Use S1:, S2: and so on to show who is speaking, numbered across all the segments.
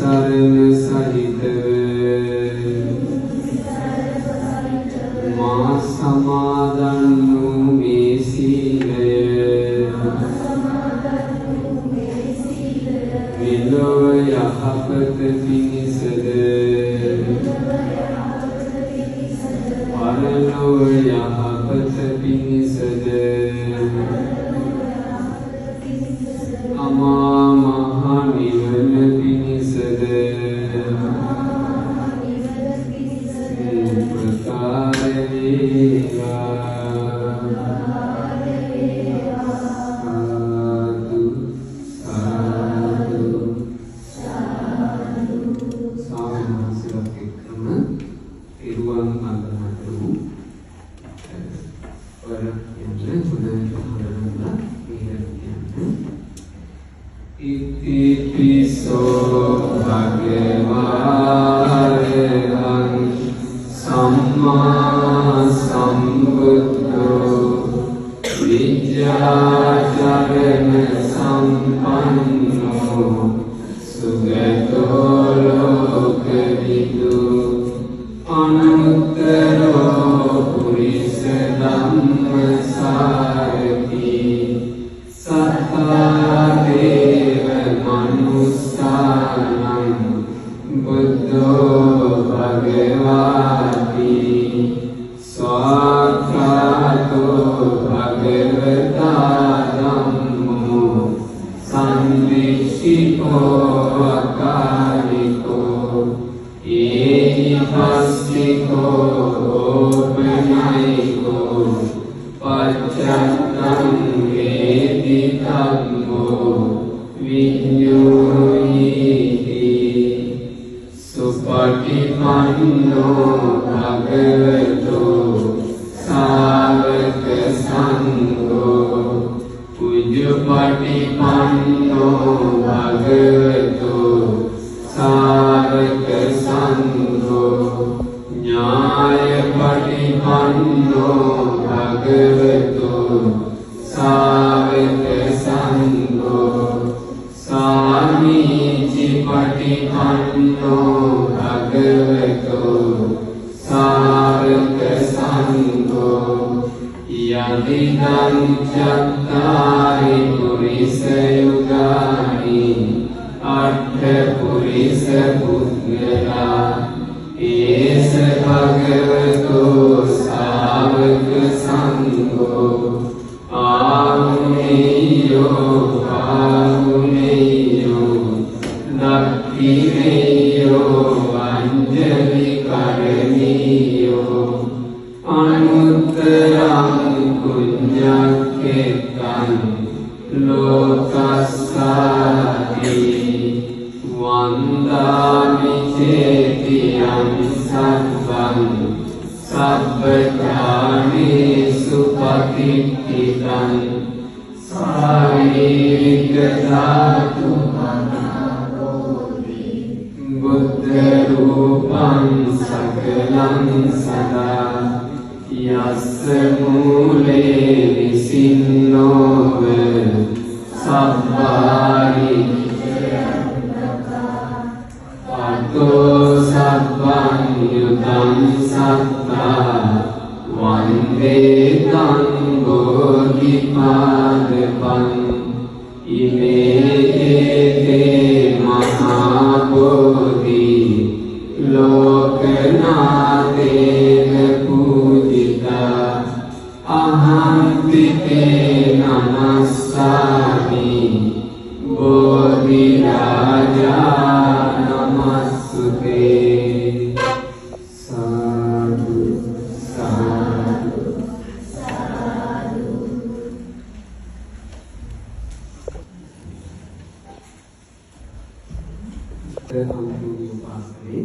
S1: Sa මෙලොව යහපත පිණිසද පරලොව යහපත පිණිසද අමා මහ නිවන පිණිසද උපකාර වේවා. Itipiso bhagavarevan samma sambuddho vijjācarana sampanno sugato lokavidu anuttaro purisa dhamma sarati sattade manussānaṁ buddho bhagavati swākkāto bhagavata dhammo sandishiko akāriko ēhipassiko opanayiko paccattam veditammo viññoyiti supatipanno bhagavato sāvaka saṅgho pujjapatipanno bhagavato sāvaka saṅgho ñāyapatipanno bhagavato sāvaka saṅgho Sāmīci patipanno bhagavato sāvaka saṅgho yadidam cattari purisa yugani aṭṭha purisa puddgala esa bhagavato sāvaka saṅgho āhuneyo Dakhineyo anjali karaniyo anuttaram puññakketam lokassāti vandāmi cetiyam sabbam sabbacānesu patiṭṭhitam sāvirika dhātu Buddha rūpaṁ sakalam sadā yassa mūle visinnova sabbāri pato sabbam yutam sattā vande tam bodhipādapam ime ete mahābodhi lokanathena pujita ahampi te namassāmi bodhi rājā namassute sadhu sadhu sadhu. Ampuni upasane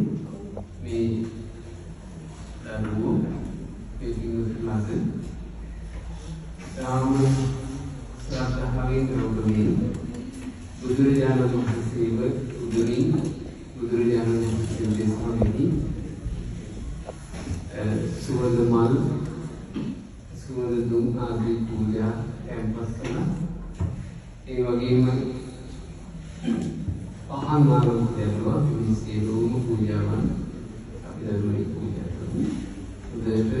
S1: මේ දරුවෝ මේ පින්වත්ලාද ධම්ම ශ්‍රද්ධාවෙන් ගෞරවයෙන් බුදුරජාණන් වහන්සේව උදරින් බුදුරජාණන් වහන්සේ දේශනාවෙහි සුවඳ දුම් ආදී පූජා කැම්පස් කළා. ඒ වගේම පහන් මාර්ග දෙවවා මේ සියලුම පූජාවන් අපි දරුවනේ පූජා කරමු. උදේට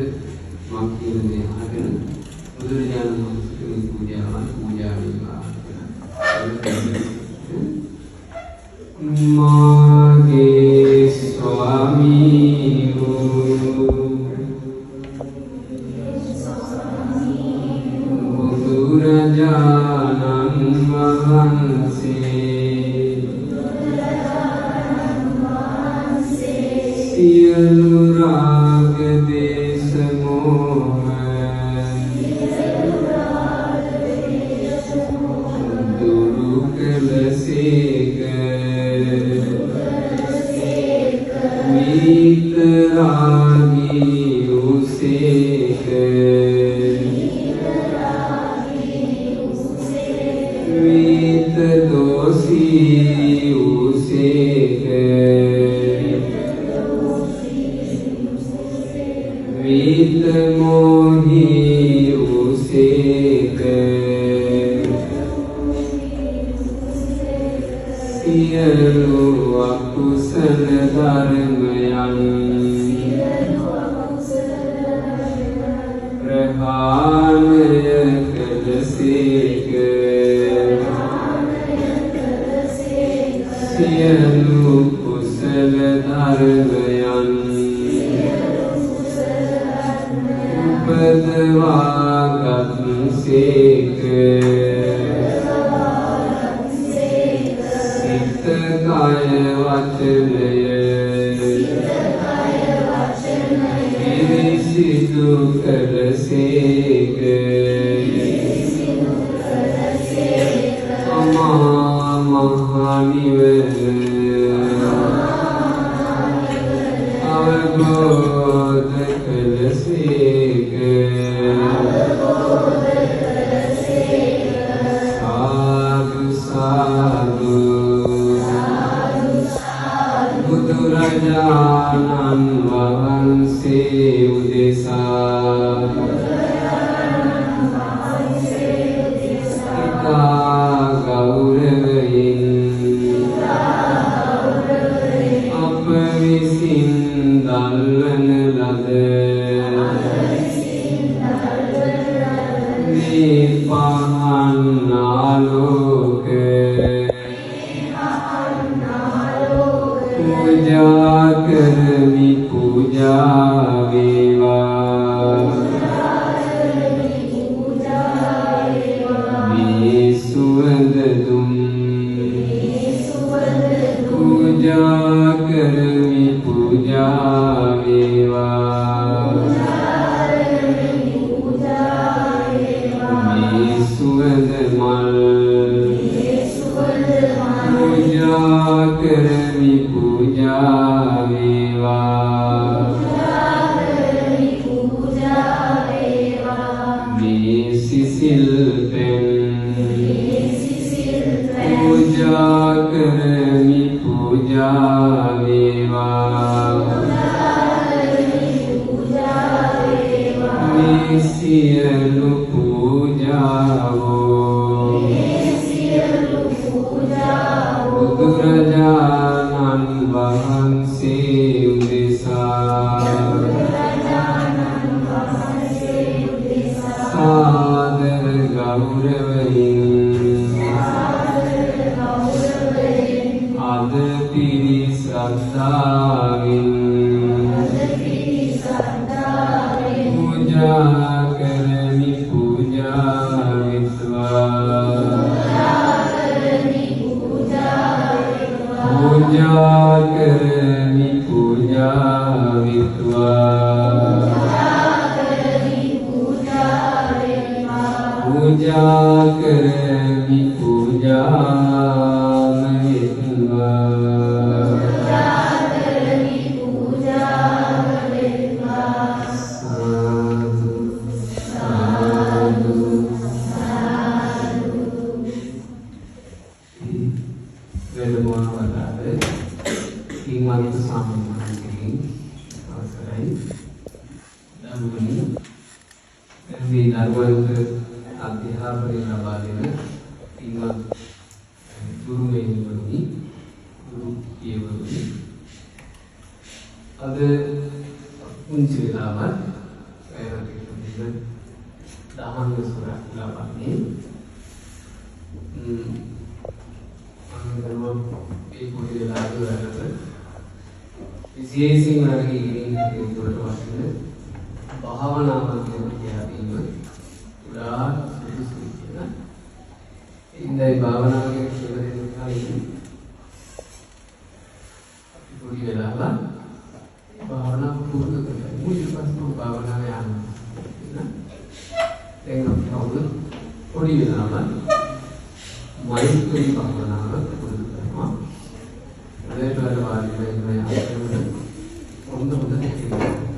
S1: මම කියන දේ අහගෙන බුදුරජාණන් වහන්සේගේ පූජාවන් පූජා වේවා. මාගේ ස්වාමීනු බුදුරජාණන් වහන්සේ සියලු රාග දේශ මොහ දුරු කළසේක විතරාගී වූසේක විතදෝෂී වූසේක විතමෝහී වූසේක සියලු අකුසල ධර්මයන් ප්‍රහාණය කළසේක සියලු කුසල ධර්මයන් උපදවාගත්සේක සිත කය වචනය පිරිසිදු කළසේක අමා මහ නිවන අවබෝධ කළසේක සාදු සාදු බුදුරජාණන් වහන්සේ උදෙසා ඉතා ගෞරවයෙන් අප විසින් දල්වන ලද මේ පහන් ආලෝක පූජා කරමි පූජා වේවා මේ සුවඳ දුම් පූජා කරමි පූජා වේවා මේ සුවඳ මල් පූජා කරමි පූජා වේවා මේ සිසිල් පෙන් පූජා කරමි පූජා වේවා මේ සියලු පූජාවෝ බුදුරජාණන් වහන්සේ උදෙසා සාදර ගෞරවයෙන් අද පිරි ශ්‍රද්ධාවෙන් පූජා කරමි පූජා විත්වා පූජා කරමි පූජා විත්වා පූජා කරමි පූජා විත්වා සාදු සාදු වෙලබෝනවලට කිංවන්ත සාමණේරයන් අවසරයි දරුවනි මේ දරුවන්ට අධ්‍යාපනය ලබා දෙන කිංවන්ත ගුරු මෙහෙණිවරුනි ගුරු පියවරුනි අද පුංචි වෙලාවක් පැයකට දහම් සූරා ලබන්නේ ඒ පොඩි වෙලාවේ වැඩට විශේෂයෙන් වැඩ කිරීමේ හේතුවට වශයෙන් භාවනාව කියන පුරා සුදුසුයි කියන. ඉන්දයි භාවනාව කියන කෙලෙස් කලින් අපි පොඩි වෙලාවක් භාවනාව පුරුදු කරලා ඊට පස්සේ භාවනාව යනවා. දැන් අපි පොඩි වෙලාවක් මෛත්‍රී භාවනාව පුරුදු කරනවා. ඒකට වල වාඩිලා ඉන්න අතරතුර හොඳ තේරෙනවා.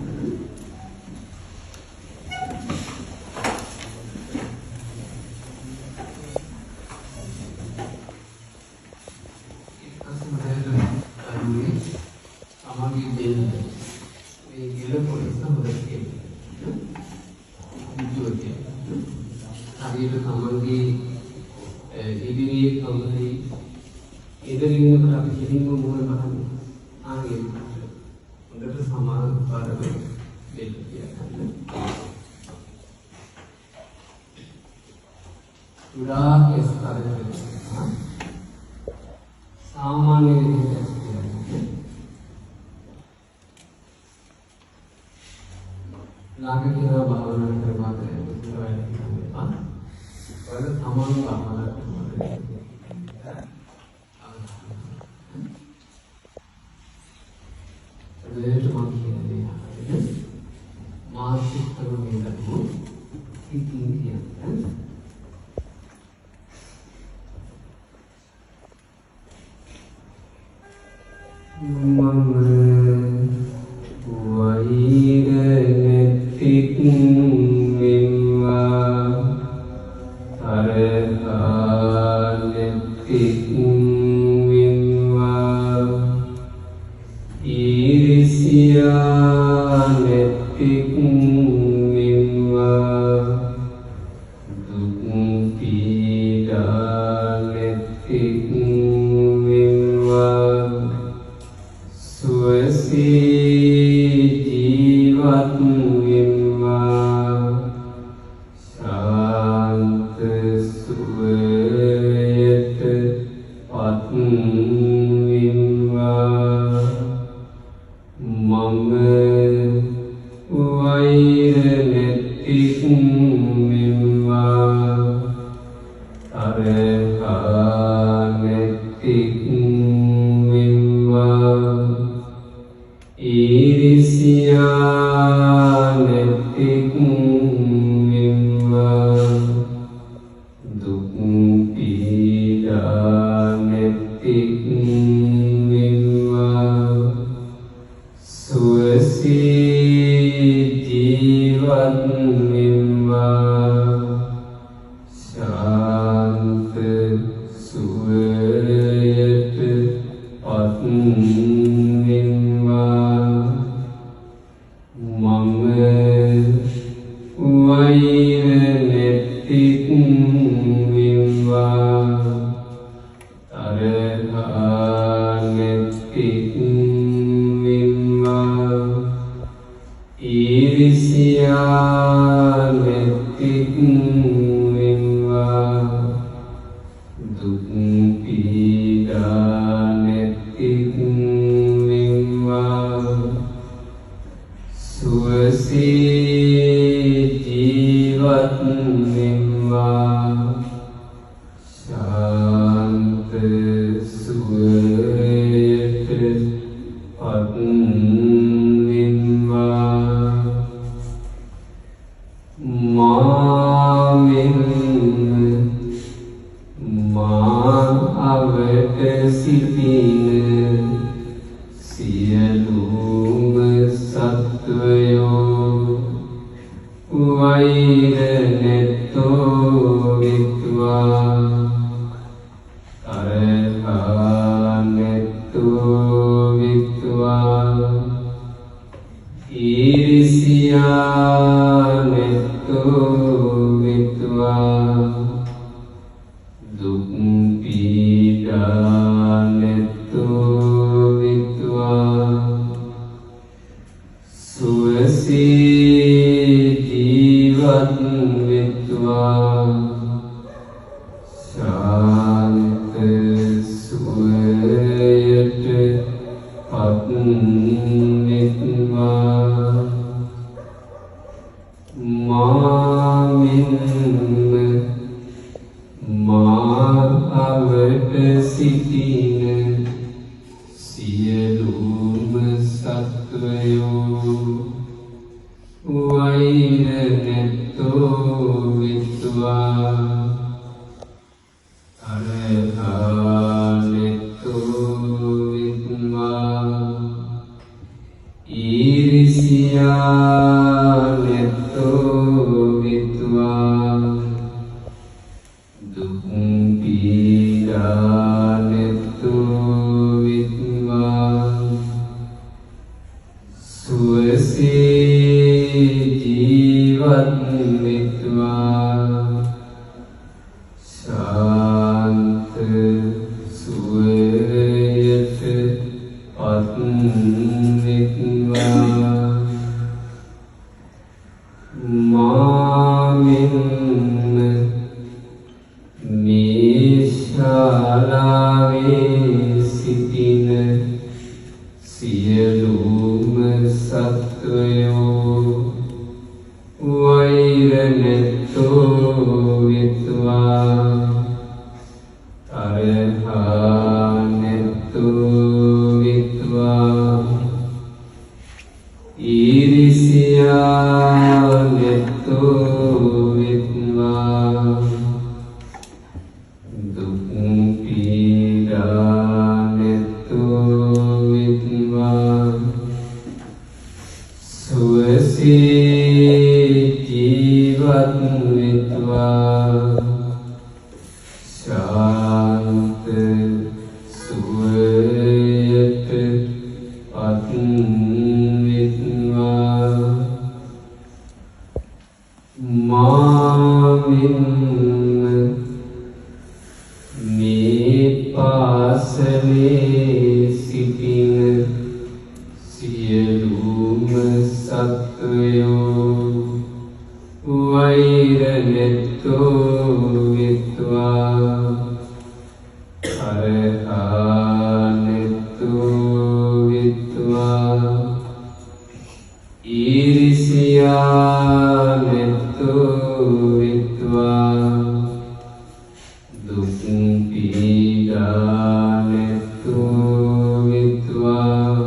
S2: Shant Sua
S1: අවට සිටින සියලුම සත්වයෝ වෛර නැත්තෝ විත්වා තරහා නැත්තෝ විත්වා ඊරිසියා නැත්තෝ විත්වා දුක් පීඩා නැත්තෝ විත්වා සුවසේ ජීවත් වෙත්වා ශාන්ත සුවයට පත් වෙත්වා මාමින් මේ ශාලාවේ සිටින සියලුම සත්වයෝ වෛර නැත්තෝ විත්වා තරහා නැත්තෝ විත්වා ඊරිසියා නැත්තෝ විත්වා දුක් පීඩා නැත්තෝ විත්වා සුවසේ ජීවත් වෙත්වා ශාන්ත සුවයට පත් වෙත්වා මාමින් මේ පාසලේ සිටින සියලුම සත්වයෝ වෛර නැත්තෝ විත්වා තරහා නැත්තෝ විත්වා ඊරිසියා නැත්තෝ විත්වා දුක් පීඩා නැත්තෝ විත්වා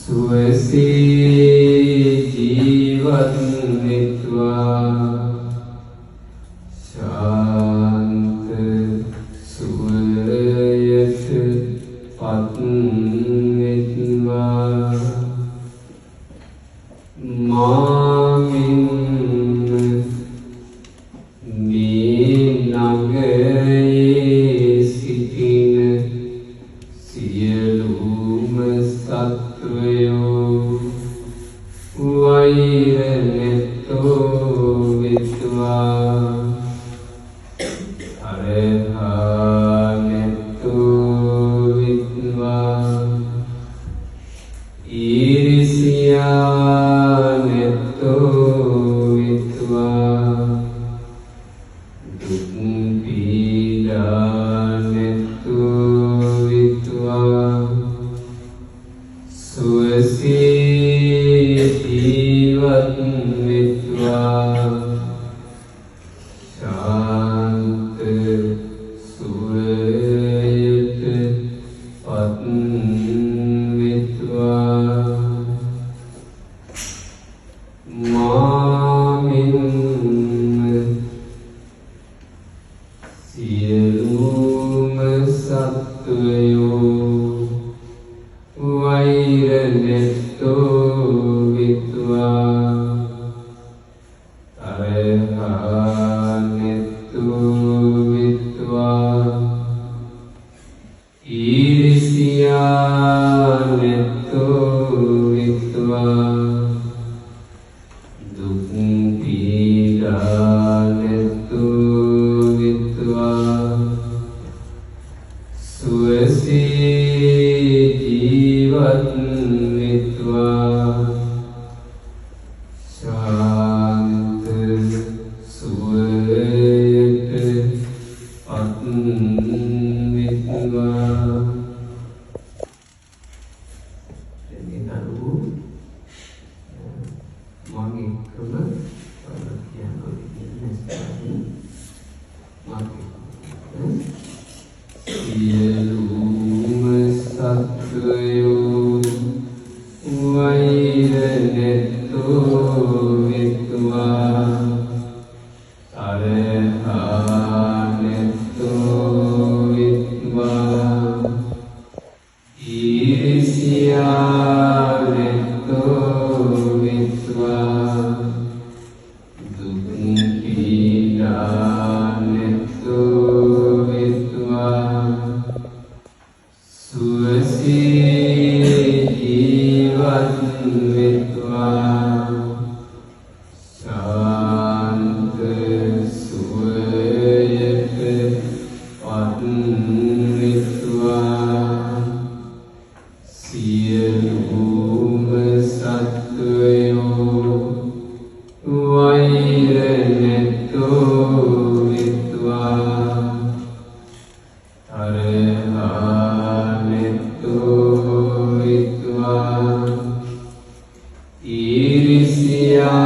S1: සුවසේ ජීවත් වෙත්වා ශාන්ත සුවයට පත් වෙත්වා මාමින් මේ නගරයේ සිටින සියලුම සත්වයෝ වෛර නැත්තෝ විත්වා තරහා නැත්තෝ විත්වා ඊරිසියා නැත්තෝ විත්වා දුක් පීඩා නැත්තෝ විත්වා සුවසේ ජීවත් වෙත්වා ශාන්ත සුවයට පත් වෙත්වා මාමින් සියලුම සත්වයෝ වෛර නැත්තෝ විත්වා තරහා නැත්තෝ විත්වා ඊරිසියා නැත්තෝ විත්වා දුක් පීඩා නැත්තෝ විත්වා සුවසේ ජීවත් වෙත්වා ශාන්ත සුවයට පත් වෙත්වා මගේ එකම කියනවා සියලුම සත්වයෝ වෛර නැත්තෝ විත්වා තරහා නැත්තෝ විත්වා ඊර්ෂ්‍යා නැත්තෝ විත්වා දුක් පීඩා නැත්තෝ විත්වා සුවසේ ජීවත් වෙත්වා ශාන්ත සුවයට පත් වෙත්වා සියලුම සත්වයෝ වෛර නැත්තෝ විත්වා තරහා නැත්තෝ විත්වා ඊර්ෂ්‍යා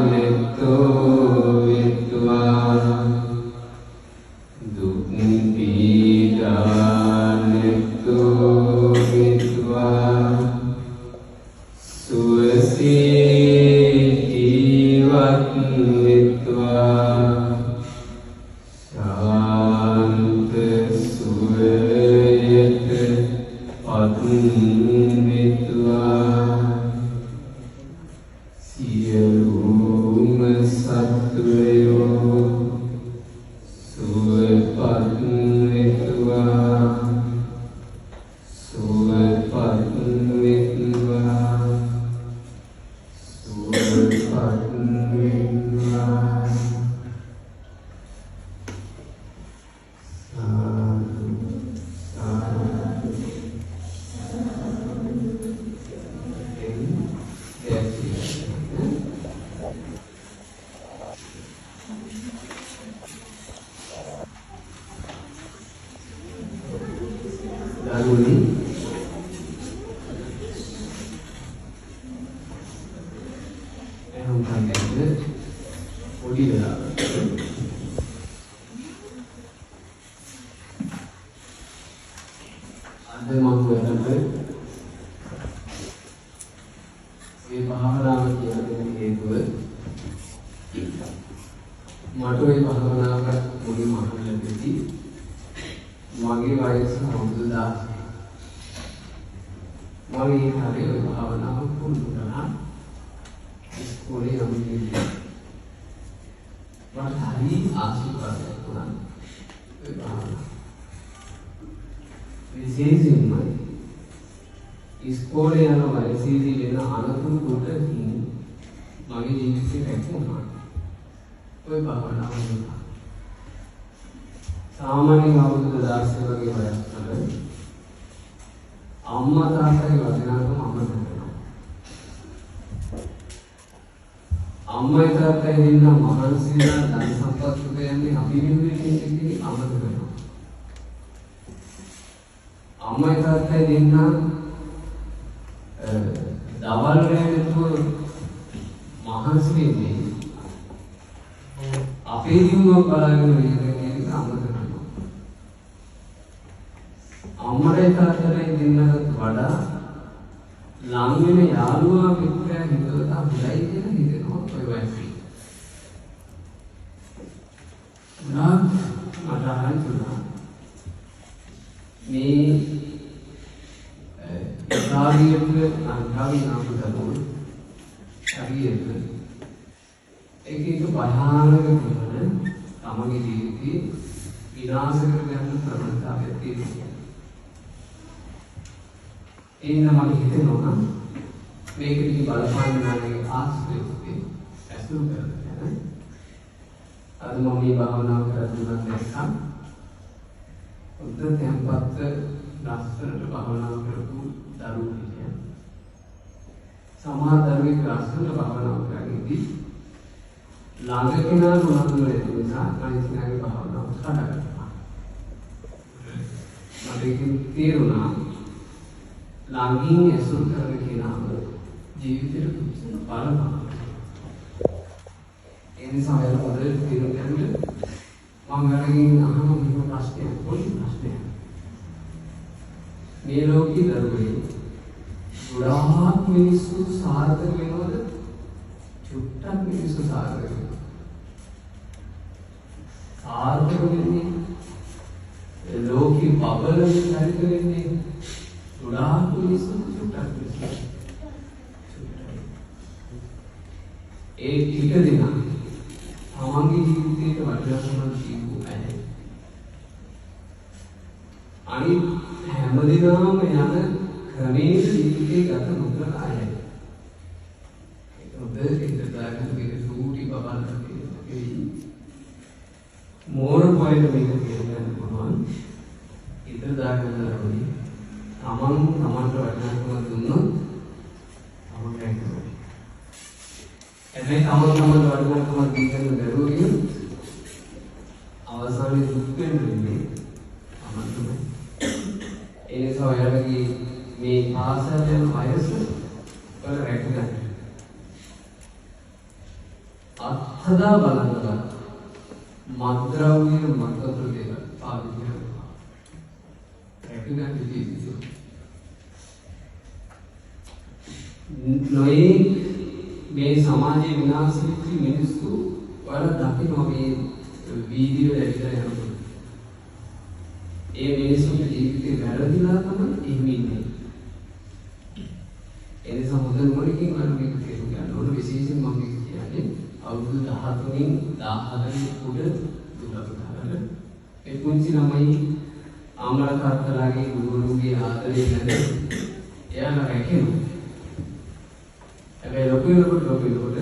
S1: නැත්තෝ විත්වා දුක් පීඩා නැත්තෝ විත්වා සුවසේ ජීවත් වෙත්වා ශාන්ත සුවයට පත් වෙත්වා සියලුම සත්වයෝ සුවපත් වෙත්වා සුවපත් වෙත්වා සුවපත් වෙත්වා සාදු සාදු Dahulu हम खाते OD dah ada mampu yang ada ये भावना की एक माटो ये भावना का मुझे मालूम लगती थी मांगे वायस हमदुदा मांगे थारे भावना को फूल उड़ना इसकोले हम ये बढ़ाई आंसू का है भावना विशेष में इसकोले याना वैसे ही लेना आनंद कोटे ही मांगे जीवित से रहते हैं कोई भावना नहीं था सामान्य भावना दास से लगे हुए हैं अम्मा ताता ही वचना तो अम्मा ताता अम्मा ताता ही दिन ना महान सीना दान संपत्ति के अंदर अभी भी नहीं अम्मा ताता अम्मा ताता ही दिन ना दावल में तो महान सी नहीं अपेरियों का पढ़ाई में ये अम्मा अम्मरे तातरे दिनगत वडा लांगेने यालुआ मित्र हिंदुता बुलाई के नहीं देखो कोई वैसी ना मताहान चुना मैं कार्य पे अंधारी नाम करूँ कार्य पे एक भयानक है कामगी जीविती विनाश करके हम प्रबंधता व्यक्ति इन हमारे हिते होना मेक की बालपान बनाने के आस पे ऐसे करते हैं आज मम्मी भावना करना देखा उधर टेम्पत राष्ट्र भावना करके दारू है समाज दारू के राष्ट्र भावना करेंगे भी लागे के ना रोना तो रहते हैं साथ काहे से आगे भावना खड़ा करना लेकिन तेरे ना लांगी ऐसुर करने के नाम जीवित पालन इन समय उधर तीनों के अंदर මංගලකින් අහන මේ ප්‍රශ්නේ පොඩි ප්‍රශ්නයක්. මේ ලෝකේ දරුවේ ගොඩාක් මිනිස්සු සාර්ථක වෙනවද? චුට්ටක් මිනිස්සු සාර්ථක වෙනවා. සාර්ථක වෙන්නේ ලෝකේ බබලෙන් හරිත වෙන්නේ ගොඩාක් මිනිස්සු චුට්ටක් මිනිස්සු. ඒ ටික දෙනා තමන්ගේ ජීවිතේට වටිනාකමක් දීපු අය. අනිත් හැමදෙනාම යන ක්‍රමයේ ජීවිතේ ගත නොකර අය. ඒක හොඳට ඉඳලාගෙන මේක සූටි බබල් කරේ. මෝර පොයින්ට් මේක කියන්න පුළුවන්. ඉතල දාගන්න ඕනේ. තමන්ට වටිනාකමක් දුන්නොත් තමන් කැමති. හැබැයි තමන්ට වටිනාකමක් දීගෙන දරුවෝ අවසානයේ දුක් වෙන්නේ තමන් තමයි. ඒ නිසා ඔයාලගේ මේ පාසල් යන වයස වල රැකගන්න. අත්හදා බලන්න. මත්ද්‍රව්‍ය මත්වතුර දෙක පාවිච්චි කරනවා. රැකගන්න ජීවිතේ. නොයේ මේ සමාජයේ විනාශ වෙච්ච මිනිස්සු වල දකින්න මේ වීඩියෝ ඇවිල්ලා යනකොට ඒ මිනිස්සුන්ගේ ජීවිතේ වැරදිලා තමයි එහෙම ඉන්නේ. ඒ නිසා හොඳ මොනිකින් මම මේක කියන්න ඕන විශේෂයෙන් මම මේක කියන්නේ අවුරුදු 13න් 14 උඩ දුරට කරලා ඒ පුංචි ළමයි ආම්ලා තාත්තලාගේ ගුරුවරුගේ ආදරේ නැද එයාලා රැකෙනවා. හැබැයි ලොකු වෙනකොට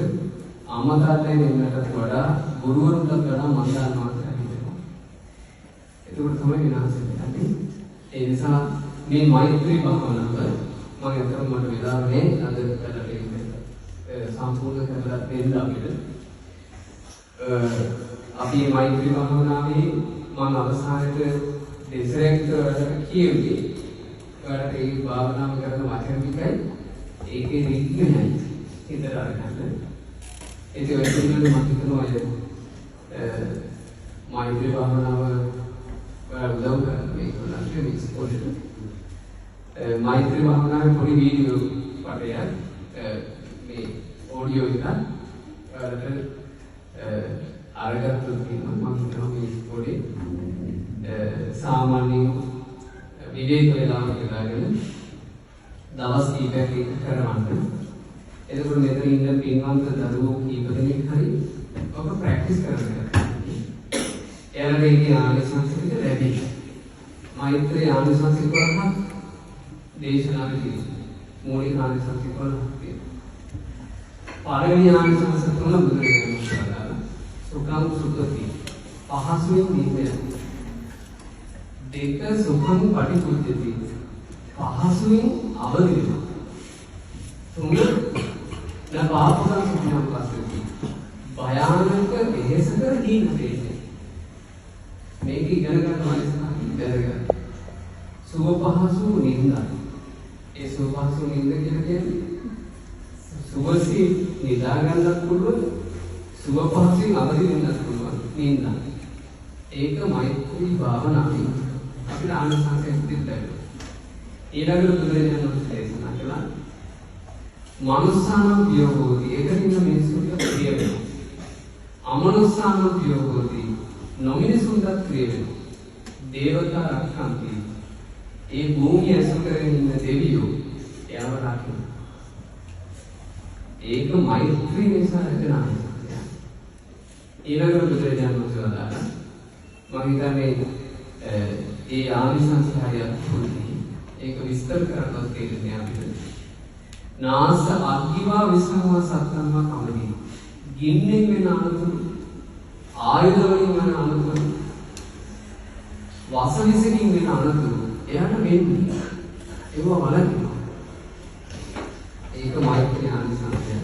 S1: අම්මා තාත්තලා වෙනකට වඩා ගුරුවරුන්ට වඩා මම දන්නවා කියලා හිතෙනවා. ඒක තමයි විනාශ වෙන්නේ. ඒ නිසා මේ මෛත්‍රී භාවනාව මම අතන මට වෙලාව නැහැ අද කරලා සම්පූර්ණ කරලා දෙන්න අපිට. අපි මෛත්‍රී භාවනාවේ මම අවසානයේ දෙසරෙක් කියුවේ. ඒකට ඒ භාවනාව කරන වචන ටිකයි ඒකේ විඥානයි හිතට අරගන්න. ඒක වෙන්නේ මම හිතනවා මෛත්‍රී භාවනාව උදව් කරන මේක ලක්ෂණ ඉස්කෝලේ මෛත්‍රී භාවනාවේ පොඩි වීඩියෝ පටයක් මේ ඔඩියෝ එකක් අරගත්තොත් කියනවා මම හිතනවා මේ ඉස්කෝලේ සාමාන්‍ය විවේක වේලාවක දාගෙන දවස් කීපයක් ඒක කරවන්න. එතකොට මෙතන ඉන්න පින්වන්ත දරුවෝ කීප දෙනෙක් හරි ඔක ප්‍රැක්ටිස් කරන්න. එයාලට ඒකේ ආනිසංස ටික ලැබෙයි. මෛත්‍රී ආනිසංස කරනවා දේශනාවේදී මූලික ආනිසංස කරනවා. පළවෙනි ආනිසංස තුන බුදුරජාණන් වහන්සේ සුඛං සුඛති පහසුවෙන් නිදේ. දෙක සුඛං පටිපුච්චති පහසුවෙන් අවදි වෙනවා. තුන නපාපකම් සුඛං පස්සති භයානක වෙහෙසකර දීන්නේ. මේක ඉගෙන ගන්න අවශ්‍යයි දැනගන්න. සුව පහසු නින්දා. ඒ සුව පහසු නින්ද කියන්නේ සුවසේ නිදා ගන්නත් පුළුවන් සුව පහසුවෙන් අවදි වෙන්නත් පුළුවන් නින්දා. ඒක මෛත්‍රී භාවනාවේ අපිට ආනිසංසයක් දෙන්න. ඊළඟට බුදුරජාණන් වහන්සේ දේශනා කළා මනුස්සානම් පියෝගෝති ඒකින් මිනිසුන්ට ප්‍රිය වෙනවා. අමනුස්සානම් පියෝගෝති නොමිනිසුන්ට ප්‍රිය වෙනවා. දේවතා රක්ඛන්ති ඒ භූමිය ඇසුරු කරගෙන ඉන්න දෙවියෝ එයාව රකින්න. ඒක මෛත්‍රී නිසා ලැබෙන ආනිසංසය. ඊළඟට බුදුරජාණන් වහන්සේ වදාළා මම හිතන්නේ ඒ ආනිසංසය හරියට පොඩි ඒක විස්තර කරනවත් තේරෙන්නේ අපිට. නාස අග්ගිවා විසංවා සත්තම්වා කමදී. ගින්නෙන් වෙන අනුතුරු ආයුධ වලින් වෙන අනුතුරු වාසවිසකින් වෙන අනුතුරු එයාට වෙන්නේ. ඒව වලකිනවා. ඒක මෛත්‍රී ආනිසංසය.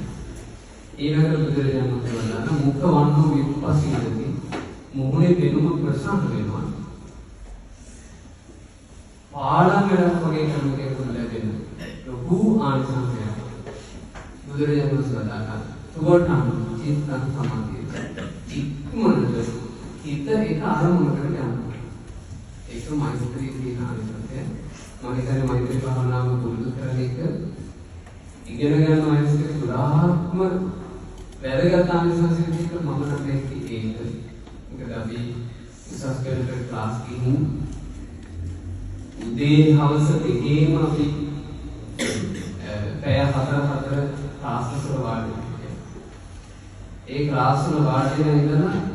S1: ඊළඟට බුදුරජාණන් වහන්සේ වදාළා මුඛ වන්නෝ විපස්සීදති. මුහුණේ පෙනුම ප්‍රසන්න වෙනවා. පාඩම් වැඩක් වගේ කරනකොට ලැබෙන ලොකු ආනිසංසයක්. බුදුරජාණන් වහන්සේ වදාළා සුවට්ටම් චිත්තං සමාධිය. ඉක්මනට හිත හිත ඒක ආරම්භ කරගෙන යනවා. ඒක මෛත්‍රී කියන ආනිසංසය. මම හිතන්නේ මෛත්‍රී භාවනාව පුරුදු කරන එක ඉගෙන ගන්න මනසට ගොඩාක්ම වැදගත් ආනිසංසය ටික මම නම් මේකේ ඒක. මොකද අපි උසස් පෙළට ක්ලාස් ගිහින් උදේ හවස දෙකේම අපි පැය 4 ක්ලාස් වල වාඩි වෙනවා. ඒ ක්ලාස් වල වාඩි වෙන ඉඳලා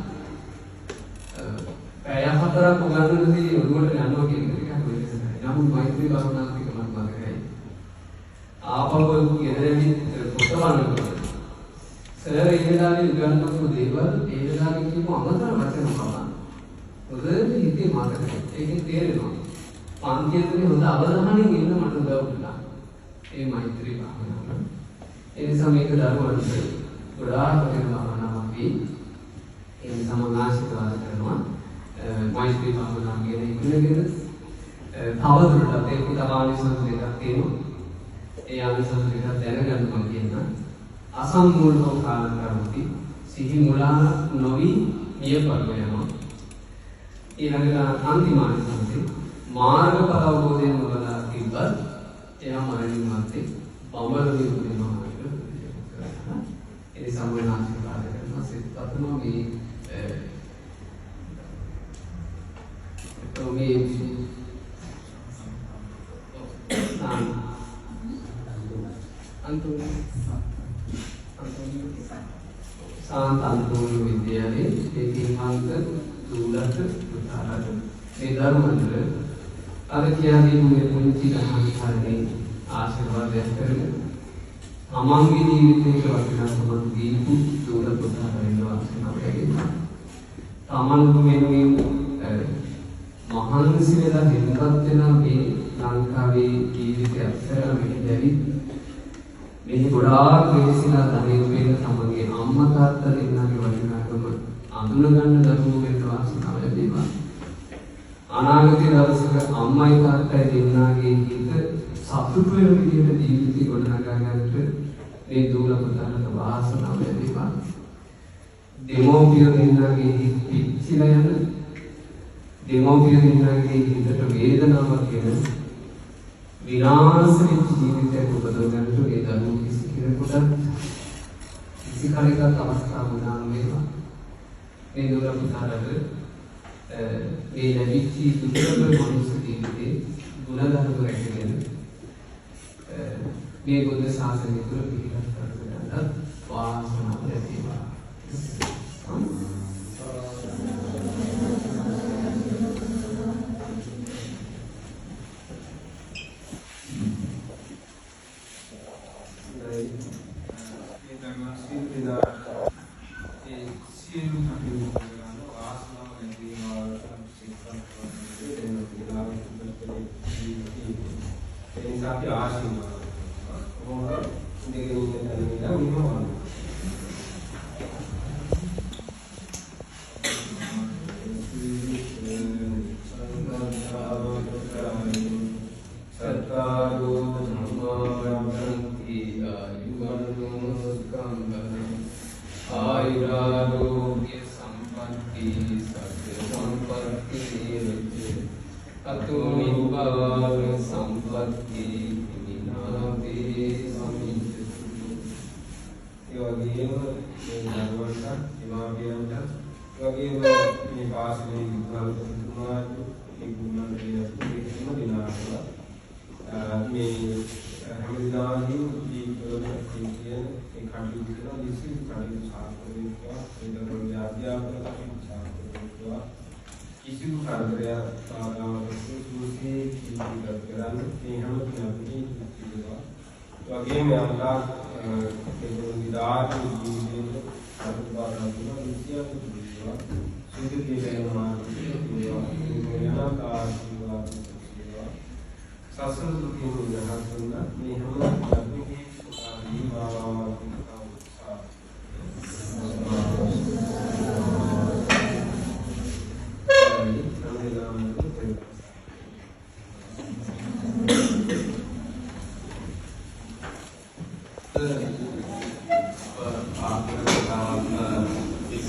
S1: පැය 4ක් උගන්වනදී ඔළුවට යනවා කියන එක ටිකක් වෙනසයි. නමුත් මෛත්‍රී භාවනාව ටික මම මතකයි. ආපහු ගෙදරදී පොත බලනකොට සර් ඒ වෙලාවේ උගන්වපු දේවල් ඒ වෙලාවේ කියපු අමතර වචන පවා හොඳට හිතේ මතකයි. ඒකෙන් තේරෙනවා. පන්තියේදී හොඳ අවධානයෙන් ඉන්න මට උදව් වුණා. ඒ මෛත්‍රී භාවනාව. ඒ නිසා මේක දරුවන්ට ගොඩාක් වෙන භාවනාවක් වේ. ඒ නිසා මම ආශිර්වාද කරනවා. මෛත්‍රී භාවනාව ගැන ඉගෙනගෙන තවදුරටත් ඒක තමානිසංස දෙකක් තියෙනවා. ඒ ආනිසංස දෙක දැනගන්න මම කියනවා. අසම්මූලව කාලන කරමුති සිහි මුලා නොවි මිය පරලයනවා. ඊළඟට අන්තිම ආනිසංසෙ මාර්ගඵල අවබෝධයෙන් වඩා තිබ්බත් එයා මරණින් මත්තේ බඹල විමුක්තිය මාර්ගය කරනවා. ඒ සම්මත ආශිර්වාද කරනවා. සිතපතම මේ Santantono Vidyale, Ekimanta, Dulat, Utarat, Nedarmandra, Adakyadi Munchi Rahani, Ashirvad Esther, Amangi Divite Vatina, Dipu, Dulat Utara, Taman Menu මහන්සි වෙලා හිතවත් වෙන මේ ලංකාවේ ජීවිතය අත්හැරලා මෙහි දැවි මෙහි ගොඩාක් වෙහෙසිලා ධනෙ වෙන තමගේ අම්මා තාත්තා දෙන්නාගේ වටිනාකම අඳුන ගන්න දරුවෝ වෙන්න වාසනාව ලැබේවා. අනාගත දවසක අම්මයි තාත්තයි දෙන්නාගේ හිත සතුට වෙන විදිහට ජීවිතය ගොඩනගා ගන්නට මේ දූල පුතාලට වාසනාව ලැබේවා. දෙමෝපිය දෙන්නාගේ හිත පිච්චිලා යන දෙමෝපිය දෙන්නාගේ හිතට වේදනාවක් වෙන විනාශ වෙච්ච ජීවිතයක් උපදව ගන්නට මේ දරුවෝ කිසි කෙනෙකුට කිසි කාලයක අවස්ථාවක් උදාන වේවා. මේ දුර පුතාලට මේ ලැබිච්ච දුර්ලභ මනුස්ස ජීවිතේ ගුණධර්ම රැකගෙන මේ බුද්ධ ශාසනය තුළ පිළිගත් කරගන්න වාසනාව ලැබේවා.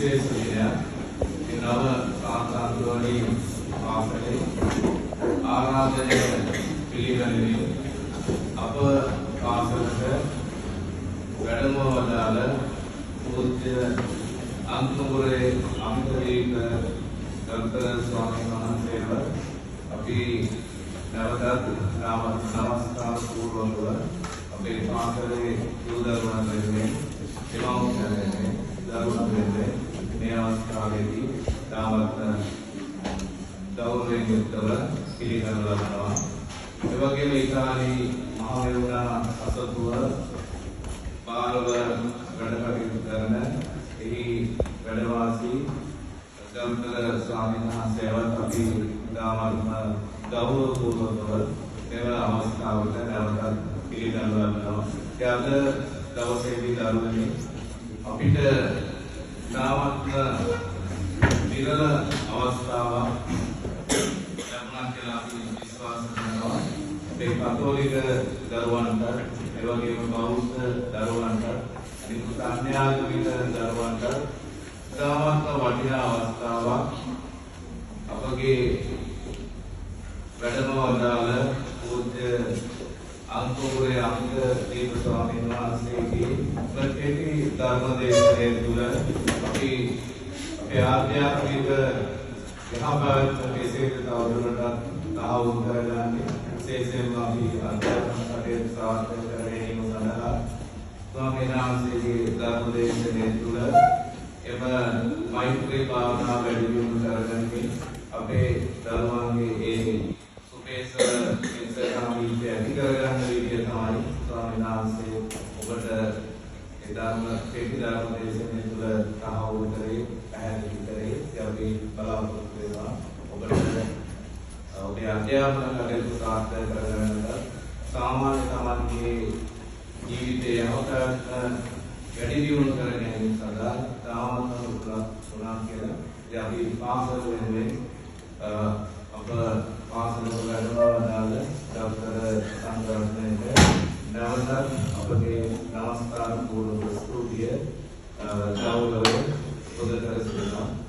S1: විශේෂය ඒ නව
S2: පාසලේ ආරාධනය පිළිගනිමින් අප පාසලට වැඩම වදාළ පූජ්‍ය අන්තපුරේ අමිතවීක ගරුතර ස්වාමීන් වහන්සේව අපි නැවතත් නමස්කාර පූර්වකව අපේ පාසලේ යෝධරුවන් වෙනුවෙන් සේවාව කරන්නේ දරුවන් වෙනුවෙන් මේ අවස්ථාවේදී තාමත් ගෞරවයෙන් යුක්තව පිළිගනු ලබනවා. ඒ වගේම ඉතාලි මහමෙවුනා අසතුව බාලව වැඩ කටයුතු කරන එහි වැඩවාසී ගෞතම ස්වාමීන් වහන්සේවත් අපි තාමත් ගෞරවපූර්වකව මෙවන අවස්ථාවට නැවතත් පිළිගනු ලබනවා. ඒ අද දවසේදී දරුවනි අපිට තාමත් විරල අවස්ථාවක් ලැබුණා කියලා අපි විශ්වාස කරනවා. අපේ කතෝලික දරුවන්ට, ඒ වගේම බෞද්ධ දරුවන්ට, අනිත් අන්‍යාගමික දරුවන්ට තාමත් වටිනා අවස්ථාවක් අපගේ වැඩම වදාළ පූජ්‍ය අන්තපුරේ අමිත දීප ස්වාමීන් වහන්සේගේ ප්‍රතිපි ධර්ම දේශනාවේ තුල අපි අපේ ආධ්‍යාත්මික යහපත් කෙසේද තවදුරටත් තහවුරු කරගන්නේ විශේෂයෙන්ම අපි ආධ්‍යාත්මික කටයුතු සාර්ථක කර ගැනීම සඳහා ස්වාමීන් වහන්සේගේ ධර්ම දේශනාවේ තුල එම මෛත්‍රී භාවනා වැඩි දියුණු කරගන්නේ අපේ දරුවන්ගේ ඒ සුපේසර ඉන්සාමීත්‍ය ඇති කරගන්න විදිය තමයි ස්වාමීන් වහන්සේ ඔබට ඒ ධර්ම දේශනාවේ තුල තහවුරු කරේ පැහැදිලි කරේ අපි බලාපොරොත්තු වෙනවා ඔබට ඔබේ අධ්‍යාපන කටයුතු සාර්ථක කරගන්නට සාමාන්‍ය තමන්ගේ ජීවිතයේ යහපත් වැඩි දියුණු කර ගැනීම සඳහා තාමත් උත්සාහ කියලා අපි පාසල වෙනුවෙන් අප පාසල වැඩම වදාළ ડોક્ટર සංග්‍රහණයට නැවතත් අපගේ නමස්කාර පූර්වක ස්තුතිය ගෞරවය පුද කර සිටිනවා.